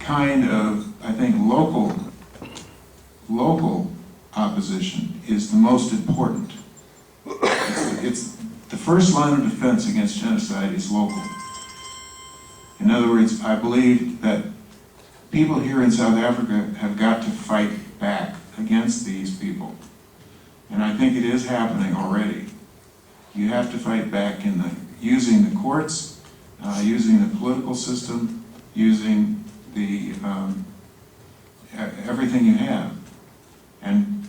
kind of, I think, local opposition is the most important. It's the first line of defense against genocide is local. In other words, I believe that people here in South Africa have got to fight back against these people. And I think it is happening already. You have to fight back using the courts, using the political system, using the everything you have. And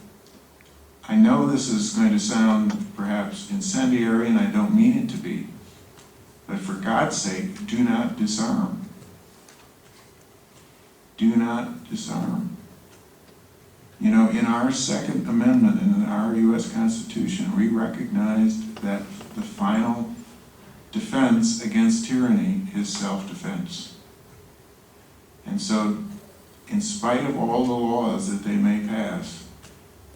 I know this is going to sound perhaps incendiary, and I don't mean it to be, but for God's sake, do not disarm. Do not disarm. You know, in our Second Amendment in our U.S. Constitution, we recognized that the final defense against tyranny is self-defense. And so, in spite of all the laws that they may pass,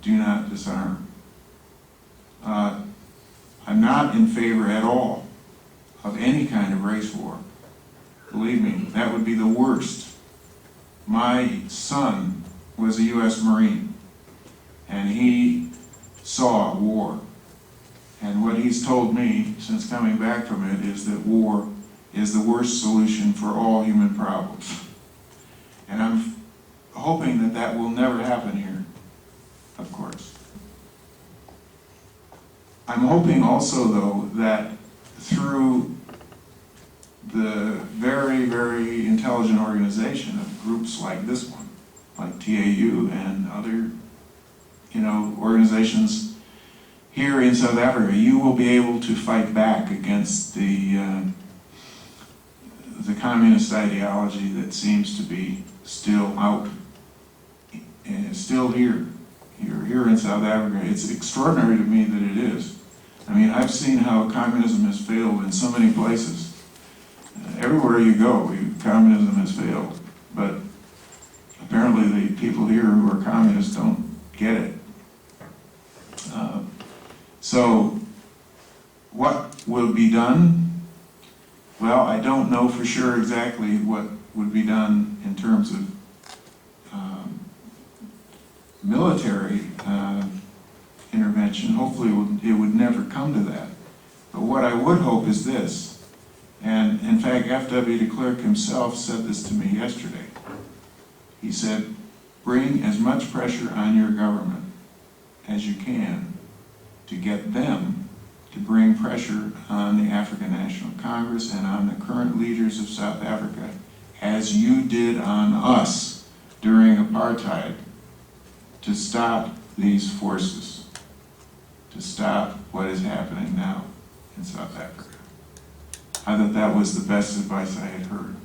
do not disarm. I'm not in favor at all of any kind of race war. Believe me, that would be the worst. My son was a U.S. Marine, and he saw war. And what he's told me since coming back from it is that war is the worst solution for all human problems. And I'm hoping that that will never happen here, of course. I'm hoping also, though, that through the very, very intelligent organization of groups like this one, like TAU and other, organizations here in South Africa, you will be able to fight back against the communist ideology that seems to be still out, and still here. You're here in South Africa. It's extraordinary to me that it is. I mean, I've seen how communism has failed in so many places. Everywhere you go, communism has failed. But apparently the people here who are communists don't get it. So what will be done? Well, I don't know for sure exactly what would be done in terms of military intervention. Hopefully it would never come to that. But what I would hope is this, and in fact F.W. de Klerk himself said this to me yesterday. He said, bring as much pressure on your government as you can to get them to bring pressure on the African National Congress and on the current leaders of South Africa as you did on us during apartheid, to stop these forces, to stop what is happening now in South Africa. I thought that was the best advice I had heard.